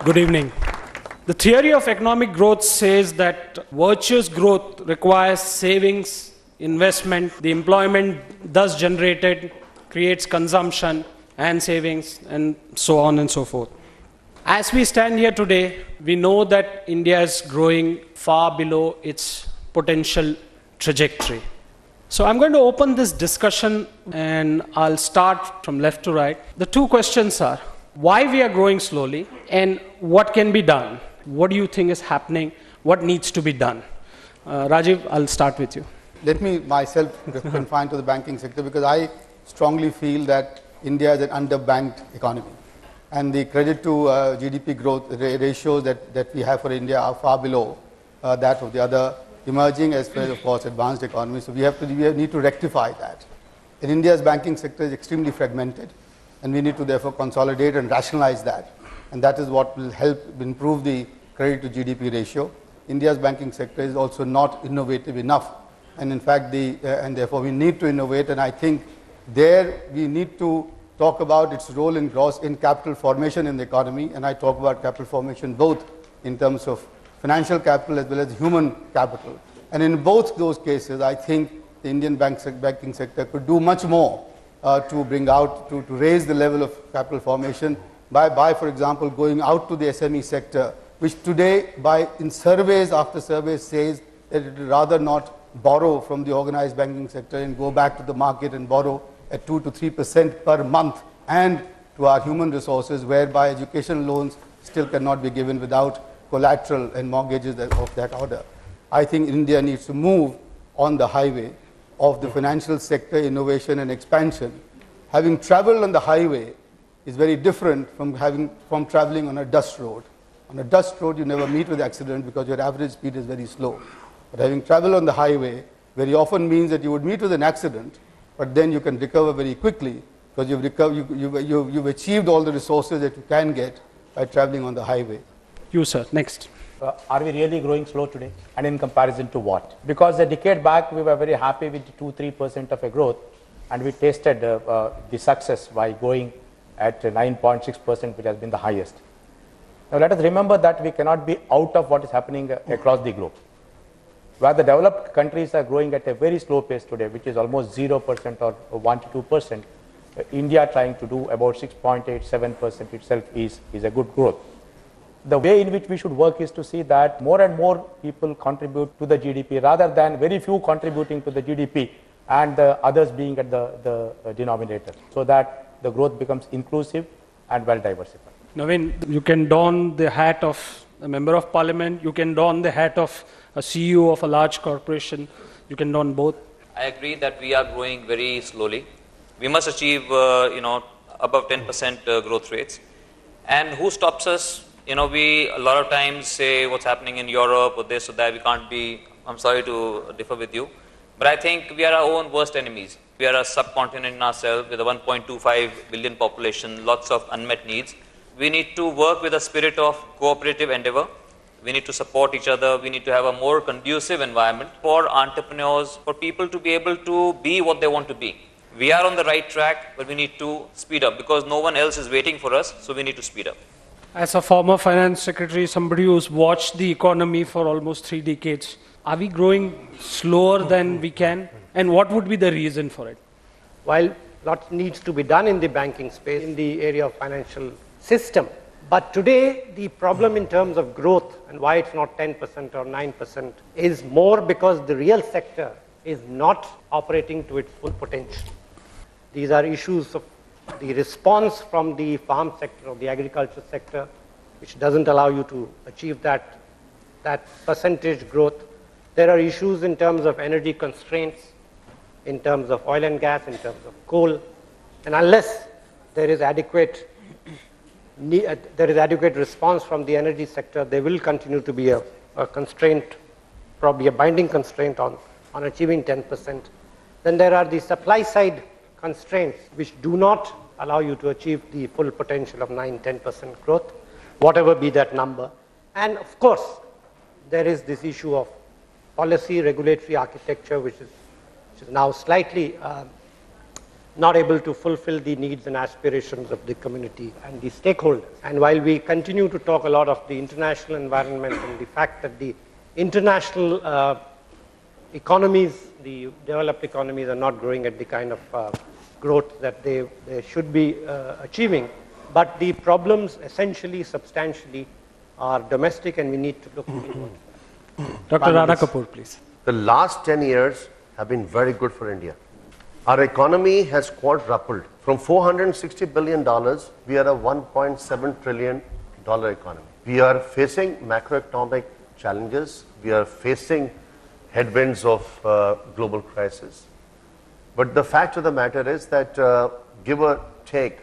Good evening. The theory of economic growth says that virtuous growth requires savings, investment, the employment thus generated creates consumption and savings, and so on and so forth. As we stand here today, we know that India is growing far below its potential trajectory. So I'm going to open this discussion and I'll start from left to right. The two questions are, why we are growing slowly and what can be done? What do you think is happening? What needs to be done? Rajiv, I'll start with you. Let me myself confine to the banking sector because I strongly feel that India is an underbanked economy. And the credit to GDP growth ratios that we have for India are far below that of the other emerging as well as, of course, advanced economies. So we need to rectify that. And India's banking sector is extremely fragmented, and we need to therefore consolidate and rationalize that. And that is what will help improve the credit to GDP ratio. India's banking sector is also not innovative enough. And in fact, and therefore we need to innovate. And I think there we need to talk about its role in capital formation in the economy. And I talk about capital formation both in terms of financial capital as well as human capital. And in both those cases, I think the Indian banking sector could do much more to bring out, to raise the level of capital formation by, for example, going out to the SME sector, which today, in surveys after surveys, says that it would rather not borrow from the organized banking sector and go back to the market and borrow at 2 to 3% per month, and to our human resources, whereby education loans still cannot be given without collateral and mortgages of that order. I think India needs to move on the highway of the financial sector innovation and expansion. Having traveled on the highway is very different from traveling on a dust road. On a dust road, you never meet with accident because your average speed is very slow. But having traveled on the highway very often means that you would meet with an accident, but then you can recover very quickly because you've achieved all the resources that you can get by traveling on the highway. You, sir. Next. Are we really growing slow today? And in comparison to what? Because a decade back, we were very happy with 2-3% of a growth, and we tasted the success by going at 9.6%, which has been the highest. Now, let us remember that we cannot be out of what is happening across the globe. Where the developed countries are growing at a very slow pace today, which is almost 0% or 1 to 2%, India trying to do about 6.87% itself is a good growth. The way in which we should work is to see that more and more people contribute to the GDP rather than very few contributing to the GDP and the others being at the denominator, so that the growth becomes inclusive and well diversified. Naveen, you can don the hat of a member of parliament, you can don the hat of a CEO of a large corporation, you can don both. I agree that we are growing very slowly. We must achieve, above 10% growth rates. And who stops us? We a lot of times say what's happening in Europe or this or that. We can't be, I'm sorry to differ with you, but I think we are our own worst enemies. We are a subcontinent in ourselves with a 1.25 billion population, lots of unmet needs. We need to work with a spirit of cooperative endeavor. We need to support each other. We need to have a more conducive environment for entrepreneurs, for people to be able to be what they want to be. We are on the right track, but we need to speed up because no one else is waiting for us, so we need to speed up. As a former finance secretary, somebody who's watched the economy for almost 3 decades, are we growing slower than we can? And what would be the reason for it? While lots needs to be done in the banking space, in the area of financial system, but today the problem in terms of growth and why it's not 10% or 9% is more because the real sector is not operating to its full potential. These are issues of the response from the farm sector or the agriculture sector, which doesn't allow you to achieve that percentage growth. There are issues in terms of energy constraints, in terms of oil and gas, in terms of coal, and unless there is adequate response from the energy sector, there will continue to be a constraint, probably a binding constraint on achieving 10%. Then there are the supply side constraints which do not allow you to achieve the full potential of 9-10% growth, whatever be that number. And of course, there is this issue of policy regulatory architecture, which is now slightly not able to fulfill the needs and aspirations of the community and the stakeholders. And while we continue to talk a lot of the international environment and the fact that the international economies, the developed economies are not growing at the kind of growth that they should be achieving, but the problems essentially, substantially are domestic and we need to look into it. Dr. Rana Kapoor, please. The last 10 years have been very good for India. Our economy has quadrupled. From $460 billion, we are a $1.7 trillion economy. We are facing macroeconomic challenges. We are facing headwinds of global crisis. But the fact of the matter is that give or take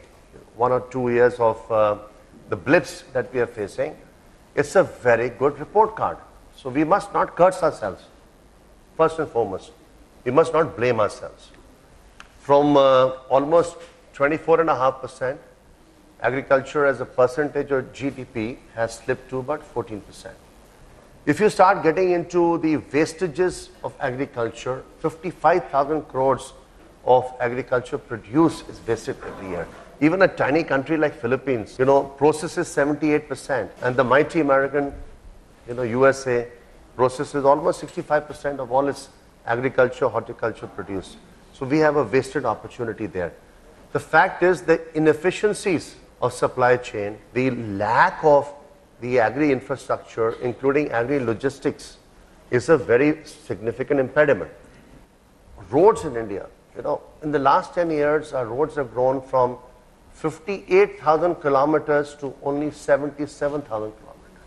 1 or 2 years of the blips that we are facing, it's a very good report card. So we must not curse ourselves, first and foremost. We must not blame ourselves. From almost 24.5%, agriculture as a percentage of GDP has slipped to about 14%. If you start getting into the wastages of agriculture, 55,000 crores of agriculture produce is wasted every year. Even a tiny country like Philippines, processes 78%, and the mighty American, USA processes almost 65% of all its agriculture, horticulture produce. So we have a wasted opportunity there. The fact is the inefficiencies of supply chain, the lack of the agri-infrastructure, including agri-logistics, is a very significant impediment. Roads in India, in the last 10 years, our roads have grown from 58,000 kilometers to only 77,000 kilometers.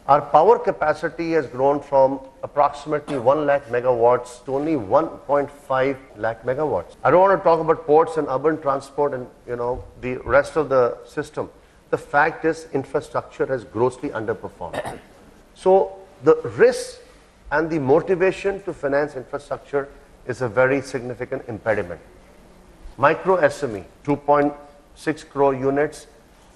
Our power capacity has grown from approximately 1 lakh megawatts to only 1.5 lakh megawatts. I don't want to talk about ports and urban transport and the rest of the system. The fact is infrastructure has grossly underperformed. So the risk and the motivation to finance infrastructure is a very significant impediment. Micro SME, 2.6 crore units,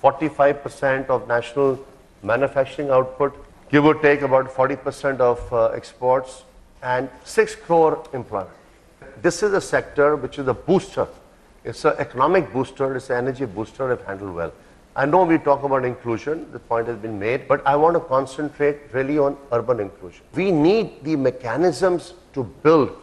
45% of national manufacturing output, give or take about 40% of exports, and 6 crore employment. This is a sector which is a booster. It's an economic booster, it's an energy booster if handled well. I know we talk about inclusion, the point has been made, but I want to concentrate really on urban inclusion. We need the mechanisms to build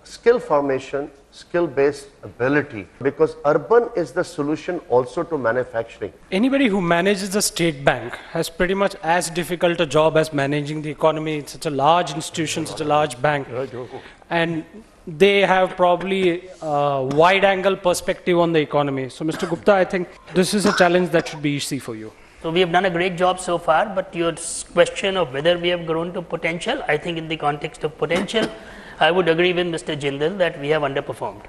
skill formation, skill-based ability, because urban is the solution also to manufacturing. Anybody who manages a state bank has pretty much as difficult a job as managing the economy. It's such a large institution, such a large bank. And they have probably a wide-angle perspective on the economy. So, Mr. Gupta, I think this is a challenge that should be easy for you. So, we have done a great job so far, but your question of whether we have grown to potential, I think in the context of potential, I would agree with Mr. Jindal that we have underperformed.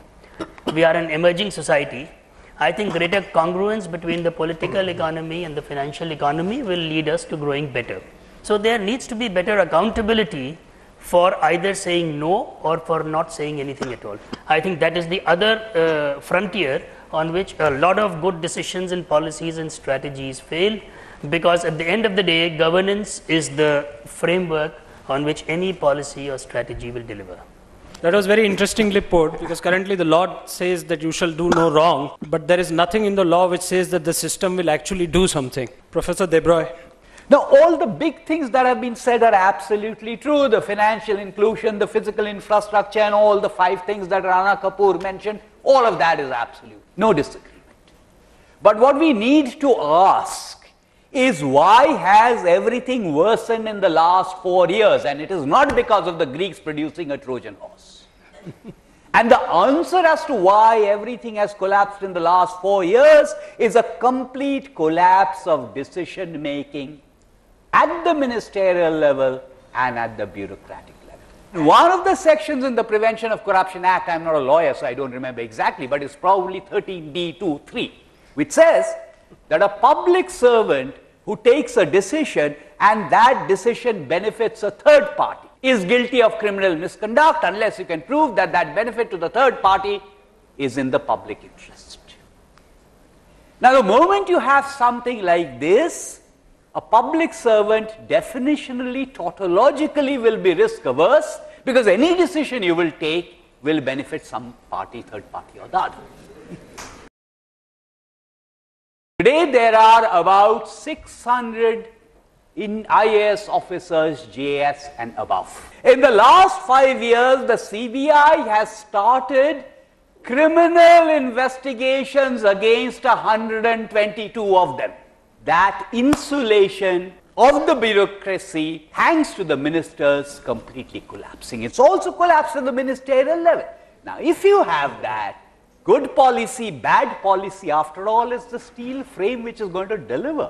We are an emerging society. I think greater congruence between the political economy and the financial economy will lead us to growing better. So, there needs to be better accountability for either saying no or for not saying anything at all. I think that is the other frontier on which a lot of good decisions and policies and strategies fail, because at the end of the day, governance is the framework on which any policy or strategy will deliver. That was very interestingly put, because currently the law says that you shall do no wrong, but there is nothing in the law which says that the system will actually do something. Professor Debroy. Now, all the big things that have been said are absolutely true. The financial inclusion, the physical infrastructure, and all the 5 things that Rana Kapoor mentioned, all of that is absolute. No disagreement. But what we need to ask is, why has everything worsened in the last 4 years? And it is not because of the Greeks producing a Trojan horse. And the answer as to why everything has collapsed in the last 4 years is a complete collapse of decision making at the ministerial level and at the bureaucratic level. One of the sections in the Prevention of Corruption Act, I'm not a lawyer so I don't remember exactly, but it's probably 13D23, which says that a public servant who takes a decision and that decision benefits a third party is guilty of criminal misconduct unless you can prove that that benefit to the third party is in the public interest. Now, the moment you have something like this, a public servant definitionally, tautologically will be risk averse, because any decision you will take will benefit some party, third party or the other. Today there are about 600 in IAS officers, JS and above. In the last 5 years, the CBI has started criminal investigations against 122 of them. That insulation of the bureaucracy, thanks to the ministers, completely collapsing. It's also collapsed at the ministerial level. Now, if you have that, good policy, bad policy, after all, is the steel frame which is going to deliver.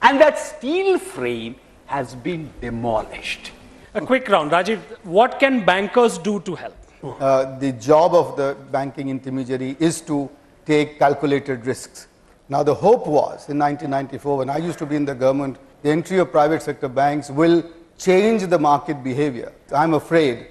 And that steel frame has been demolished. A quick round. Rajiv, what can bankers do to help? The job of the banking intermediary is to take calculated risks. Now, the hope was in 1994, when I used to be in the government, the entry of private sector banks will change the market behavior. I'm afraid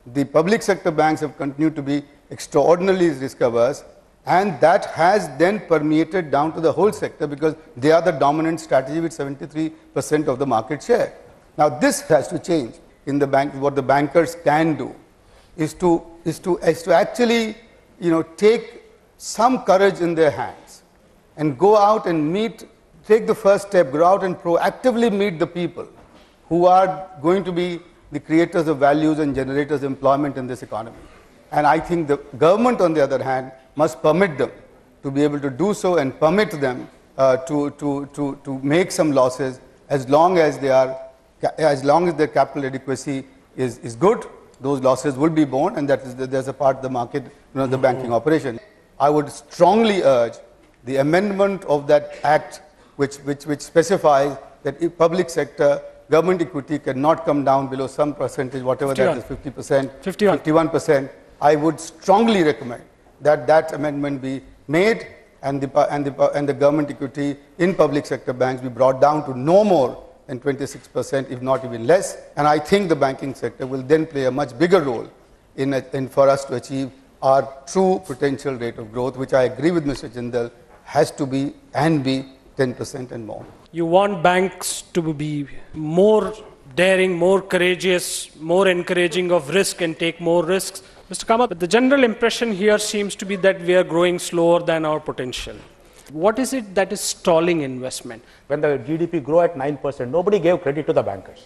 the public sector banks have continued to be extraordinarily risk averse, and that has then permeated down to the whole sector because they are the dominant strategy with 73% of the market share. Now, this has to change in the bank. What the bankers can do is to actually, take some courage in their hands and go out and take the first step, go out and proactively meet the people who are going to be the creators of values and generators of employment in this economy. And I think the government, on the other hand, must permit them to be able to do so and permit them to make some losses as long as their capital adequacy is good. Those losses will be borne, and there's a part of the market, the banking operation. I would strongly urge the amendment of that act which specifies that if public sector government equity cannot come down below some percentage, whatever 51. That is 50%, 51%. I would strongly recommend that amendment be made and the government equity in public sector banks be brought down to no more than 26%, if not even less. And I think the banking sector will then play a much bigger role in for us to achieve our true potential rate of growth, which I agree with Mr. Jindal, has to be 10% and more. You want banks to be more daring, more courageous, more encouraging of risk and take more risks. Mr. Kamath, but the general impression here seems to be that we are growing slower than our potential. What is it that is stalling investment? When the GDP grew at 9%, nobody gave credit to the bankers.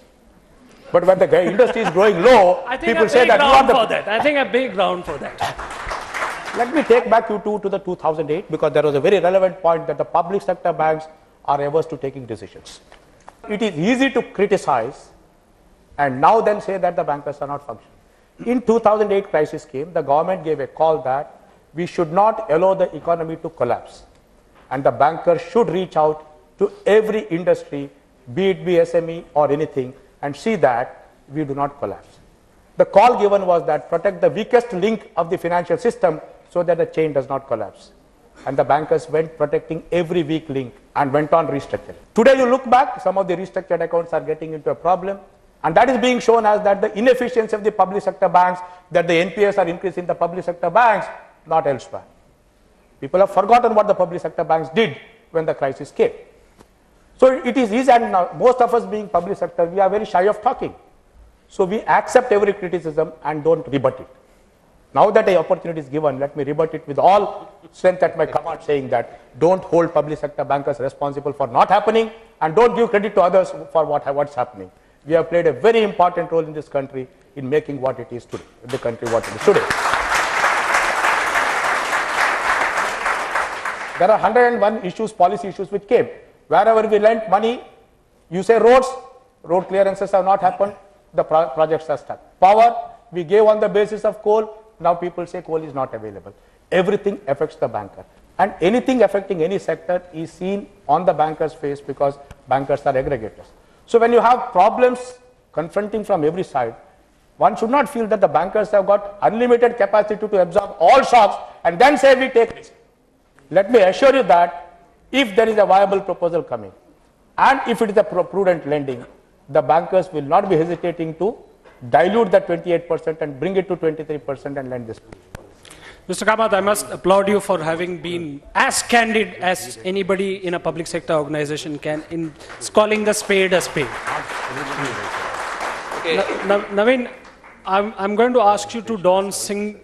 But when the industry is growing low, people say that you are the... I think a big round for that. Let me take back you to the 2008, because there was a very relevant point that the public sector banks are averse to taking decisions. It is easy to criticize and now then say that the bankers are not functioning. In 2008 crisis came, the government gave a call that we should not allow the economy to collapse, and the bankers should reach out to every industry, be it SME or anything, and see that we do not collapse. The call given was that protect the weakest link of the financial system so that the chain does not collapse. And the bankers went protecting every weak link and went on restructuring. Today you look back, some of the restructured accounts are getting into a problem, and that is being shown as that the inefficiency of the public sector banks, that the NPS are increasing the public sector banks, not elsewhere. People have forgotten what the public sector banks did when the crisis came. So it is easy, and now most of us being public sector, we are very shy of talking. So we accept every criticism and don't rebut it. Now that an opportunity is given, let me rebut it with all strength at my command, saying that don't hold public sector bankers responsible for not happening, and don't give credit to others for what's happening. We have played a very important role in this country in making what it is today, the country what it is today. There are 101 issues, policy issues which came. Wherever we lent money, you say roads, road clearances have not happened, the projects are stuck. Power, we gave on the basis of coal, now people say coal is not available. Everything affects the banker. And anything affecting any sector is seen on the banker's face because bankers are aggregators. So when you have problems confronting from every side, one should not feel that the bankers have got unlimited capacity to absorb all shocks and then say we take risk. Let me assure you that if there is a viable proposal coming and if it is a prudent lending, the bankers will not be hesitating to dilute that 28% and bring it to 23% and lend this. Mr. Kamath, I must applaud you for having been as candid as anybody in a public sector organization can in calling the spade a spade. Okay. Naveen, I'm going to ask you to don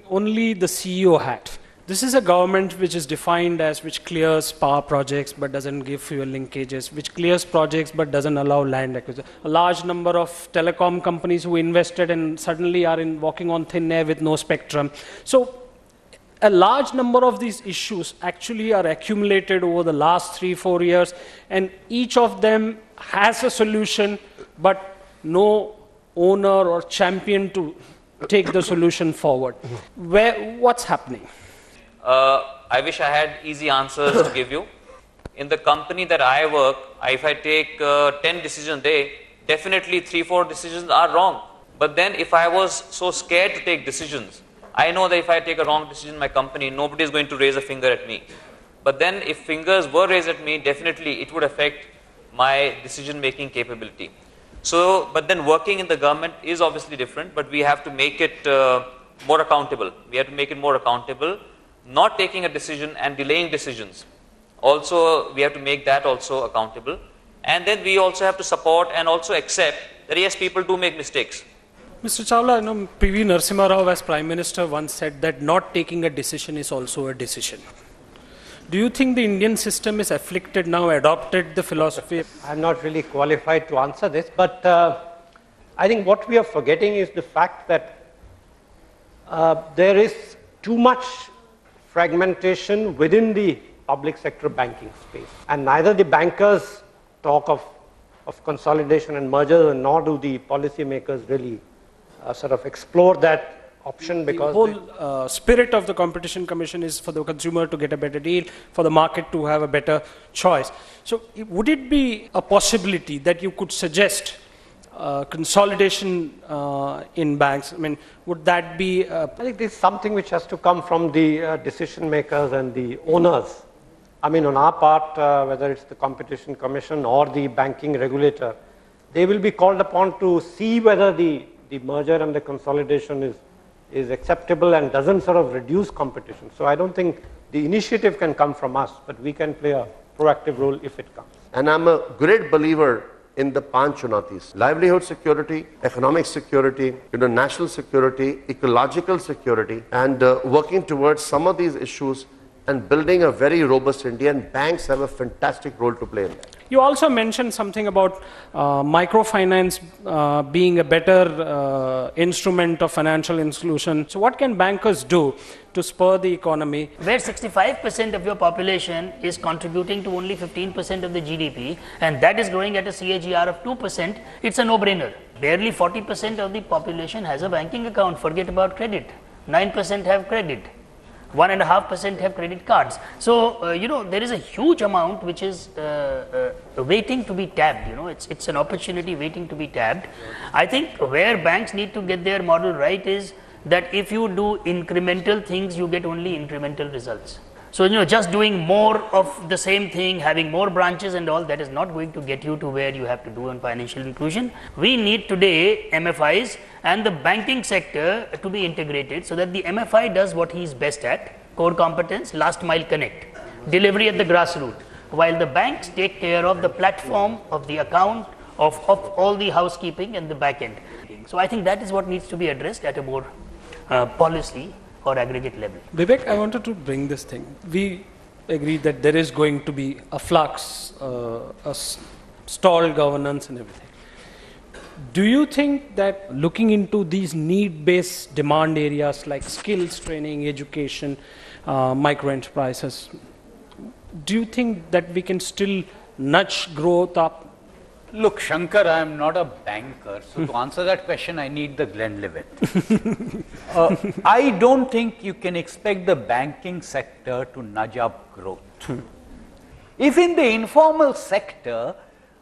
only the CEO hat. This is a government which is defined as which clears power projects but doesn't give fuel linkages, which clears projects but doesn't allow land acquisition. A large number of telecom companies who invested and suddenly are walking on thin air with no spectrum. So a large number of these issues actually are accumulated over the last 3-4 years, and each of them has a solution, but no owner or champion to take the solution forward. What's happening? I wish I had easy answers to give you. In the company that I work, if I take 10 decisions a day, definitely 3-4 decisions are wrong. But then if I was so scared to take decisions, I know that if I take a wrong decision in my company, nobody is going to raise a finger at me. But then if fingers were raised at me, definitely it would affect my decision-making capability. So, but then working in the government is obviously different, but we have to make it more accountable. We have to make it more accountable. Not taking a decision and delaying decisions. Also, we have to make that also accountable. And then we also have to support and also accept that yes, people do make mistakes. Mr. Chawla, P.V. Narasimha Rao as Prime Minister once said that not taking a decision is also a decision. Do you think the Indian system is afflicted now, adopted the philosophy? I'm not really qualified to answer this, but I think what we are forgetting is the fact that there is too much fragmentation within the public sector banking space. And neither the bankers talk of consolidation and mergers, nor do the policymakers really sort of explore that option, because the whole spirit of the Competition Commission is for the consumer to get a better deal, for the market to have a better choice. So would it be a possibility that you could suggest consolidation in banks? I mean, would that be? I think this is something which has to come from the decision makers and the owners. I mean, on our part, whether it's the Competition Commission or the banking regulator, they will be called upon to see whether the merger and the consolidation is acceptable and doesn't sort of reduce competition. So I don't think the initiative can come from us, but we can play a proactive role if it comes. And I'm a great believer in the Panch Chunatis: livelihood security, economic security, national security, ecological security, and working towards some of these issues and building a very robust India, and banks have a fantastic role to play in that. You also mentioned something about microfinance being a better instrument of financial inclusion. So what can bankers do to spur the economy? Where 65% of your population is contributing to only 15% of the GDP, and that is growing at a CAGR of 2%, it's a no-brainer. Barely 40% of the population has a banking account. Forget about credit. 9% have credit. 1.5% have credit cards. So, there is a huge amount which is waiting to be tapped. It's an opportunity waiting to be tapped. I think where banks need to get their model right is that if you do incremental things, you get only incremental results. So, just doing more of the same thing, having more branches and all, that is not going to get you to where you have to do on financial inclusion. We need today MFIs and the banking sector to be integrated so that the MFI does what he is best at: core competence, last mile connect, delivery at the grassroots, while the banks take care of the platform, of the account, of all the housekeeping and the back end. So I think that is what needs to be addressed at a more policy or aggregate level. Vivek, I wanted to bring this thing. We agree that there is going to be a flux, a stalled governance and everything. Do you think that looking into these need-based demand areas like skills training, education, micro enterprises, do you think that we can still nudge growth up? Look, Shankar, I am not a banker, so to answer that question, I need the Glenlivet. I don't think you can expect the banking sector to nudge up growth. If in the informal sector,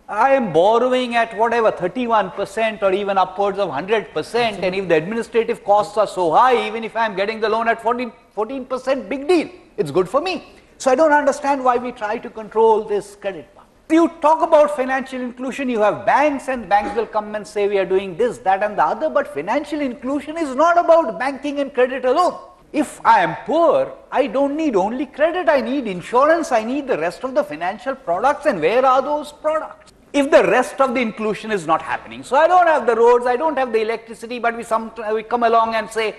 I am borrowing at whatever 31% or even upwards of 100%, and if the administrative costs are so high, even if I am getting the loan at 14%, big deal. It's good for me. So I don't understand why we try to control this credit part. You talk about financial inclusion, you have banks, and banks will come and say we are doing this, that and the other, but financial inclusion is not about banking and credit alone. If I am poor, I don't need only credit, I need insurance, I need the rest of the financial products, and where are those products? If the rest of the inclusion is not happening, so I don't have the roads, I don't have the electricity, but we come along and say,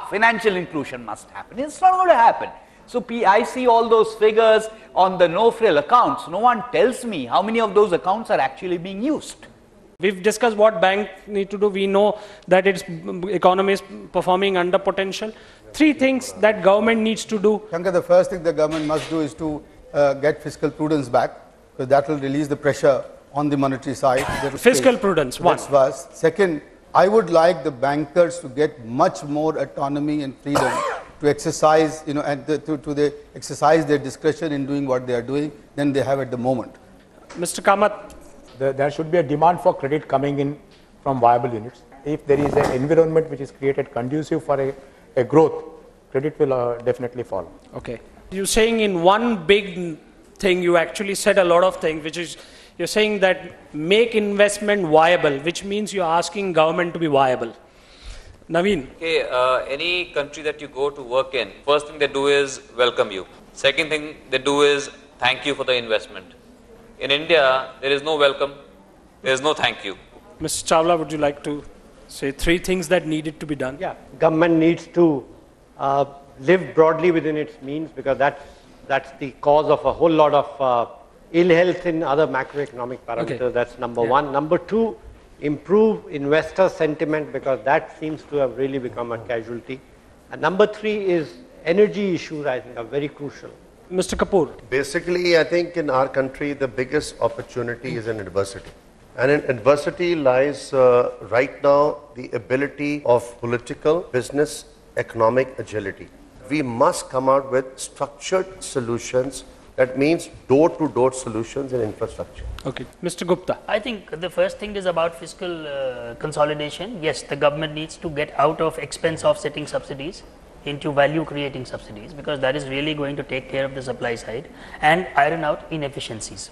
financial inclusion must happen. It's not going to happen. So I see all those figures on the no-frill accounts. No one tells me how many of those accounts are actually being used. We've discussed what banks need to do. We know that its economy is performing under potential. Three things that government needs to do. Shankar, the first thing the government must do is to get fiscal prudence back, because that will release the pressure on the monetary side. Fiscal prudence, one. That's first. Second, I would like the bankers to get much more autonomy and freedom to exercise, and to exercise their discretion in doing what they are doing than they have at the moment. Mr. Kamath. There should be a demand for credit coming in from viable units. If there is an environment which is created conducive for a growth, credit will definitely follow. Okay. You're saying in one big thing, you actually said a lot of things, which is you're saying that make investment viable, which means you're asking government to be viable. Naveen. Okay, any country that you go to work in, first thing they do is welcome you. Second thing they do is thank you for the investment. In India, there is no welcome, there is no thank you. Mr. Chawla, would you like to say three things that needed to be done? Yeah, government needs to live broadly within its means, because that's the cause of a whole lot of ill health in other macroeconomic parameters. Okay. That's number one. Number two, improve investor sentiment, because that seems to have really become a casualty. And number three is energy issues, I think, are very crucial. Mr. Kapoor. Basically, I think in our country, the biggest opportunity is in adversity. And in adversity lies right now the ability of political, business, economic agility. We must come out with structured solutions. That means door-to-door solutions in infrastructure. Okay. Mr. Gupta. I think the first thing is about fiscal consolidation. Yes, the government needs to get out of expense offsetting subsidies into value creating subsidies, because that is really going to take care of the supply side and iron out inefficiencies.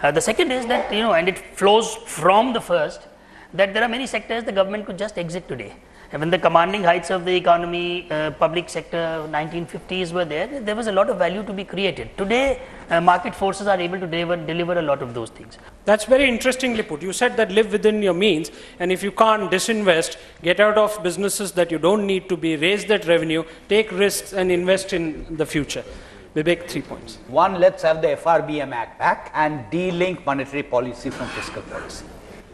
The second is that, and it flows from the first, that there are many sectors the government could just exit today. When the commanding heights of the economy, public sector, 1950s were there was a lot of value to be created. Today, market forces are able to deliver a lot of those things. That's very interestingly put. You said that live within your means, and if you can't disinvest, get out of businesses that you don't need to be, raise that revenue, take risks and invest in the future. Vivek, 3 points. One, let's have the FRBM Act back and de-link monetary policy from fiscal policy.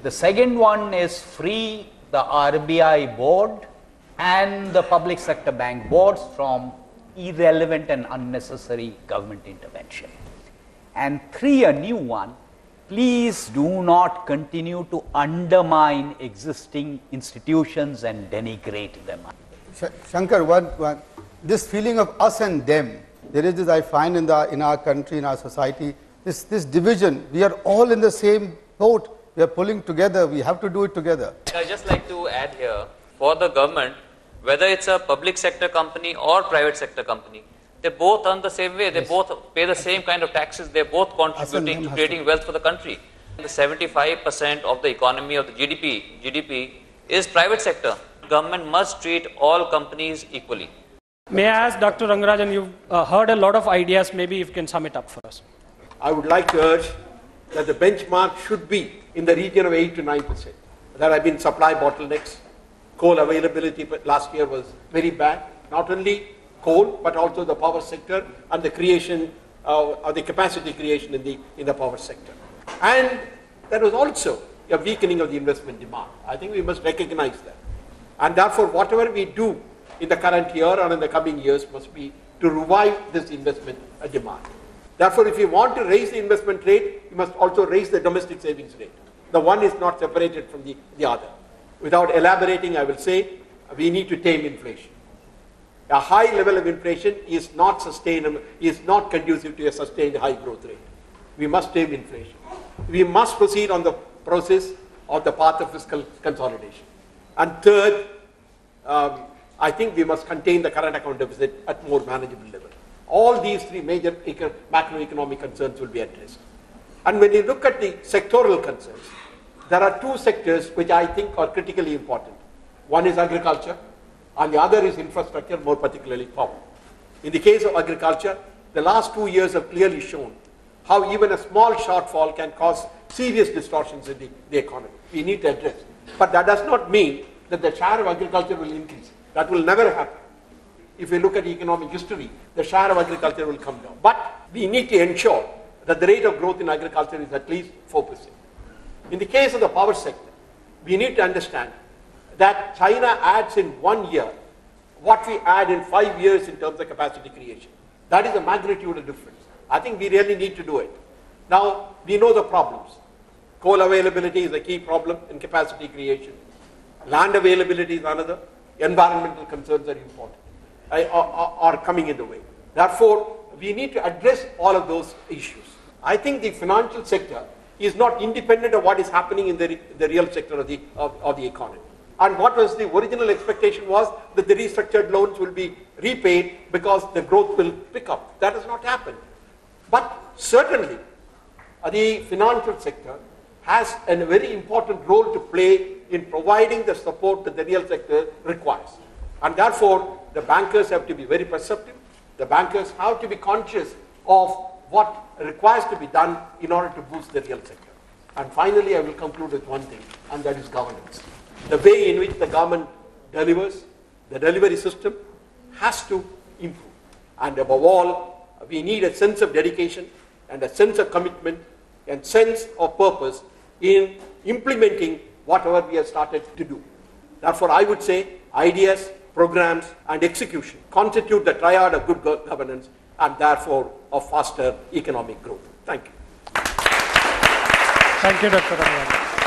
The second one is free the RBI board and the public sector bank boards from irrelevant and unnecessary government intervention. And three, a new one, please do not continue to undermine existing institutions and denigrate them. Shankar, this feeling of us and them, there is this I find in our country, in our society, this division. We are all in the same boat. We are pulling together. We have to do it together. I'd just like to add here, for the government, whether it's a public sector company or private sector company, they both earn the same way. They both pay the same kind of taxes. They're both contributing to creating wealth for the country. The 75% of the economy of the GDP is private sector. Government must treat all companies equally. May I ask Dr. Rangarajan, you've heard a lot of ideas. Maybe you can sum it up for us. I would like to urge that the benchmark should be in the region of 8 to 9%. There have been supply bottlenecks. Coal availability last year was very bad. Not only coal, but also the power sector and the creation or the capacity creation in the power sector. And there was also a weakening of the investment demand. I think we must recognize that. And therefore, whatever we do in the current year and in the coming years must be to revive this investment demand. Therefore, if you want to raise the investment rate, you must also raise the domestic savings rate. The one is not separated from the other. Without elaborating, I will say we need to tame inflation. A high level of inflation is not sustainable, is not conducive to a sustained high growth rate. We must tame inflation. We must proceed on the process of the path of fiscal consolidation. And third, I think we must contain the current account deficit at more manageable level. All these three major macroeconomic concerns will be addressed. And when you look at the sectoral concerns, there are two sectors which I think are critically important. One is agriculture, and the other is infrastructure, more particularly power. In the case of agriculture, the last 2 years have clearly shown how even a small shortfall can cause serious distortions in the economy. We need to address. But that does not mean that the share of agriculture will increase. That will never happen. if you look at economic history, the share of agriculture will come down. But we need to ensure that the rate of growth in agriculture is at least 4%. In the case of the power sector, we need to understand that China adds in 1 year what we add in 5 years in terms of capacity creation. That is a magnitude of difference. I think we really need to do it. Now, we know the problems. Coal availability is a key problem in capacity creation. Land availability is another. Environmental concerns are important, are coming in the way. Therefore, we need to address all of those issues. I think the financial sector is not independent of what is happening in the real sector of the economy. And what was the original expectation was that the restructured loans will be repaid because the growth will pick up. That has not happened. But certainly, the financial sector has a very important role to play in providing the support that the real sector requires. And therefore, the bankers have to be very perceptive. The bankers have to be conscious of what requires to be done in order to boost the real sector. And finally, I will conclude with one thing, and that is governance. The way in which the government delivers, the delivery system has to improve. And above all, we need a sense of dedication and a sense of commitment and sense of purpose in implementing whatever we have started to do. Therefore, I would say ideas, programs, and execution constitute the triad of good governance and therefore of faster economic growth. Thank you. Thank you, Dr. Rangarajan.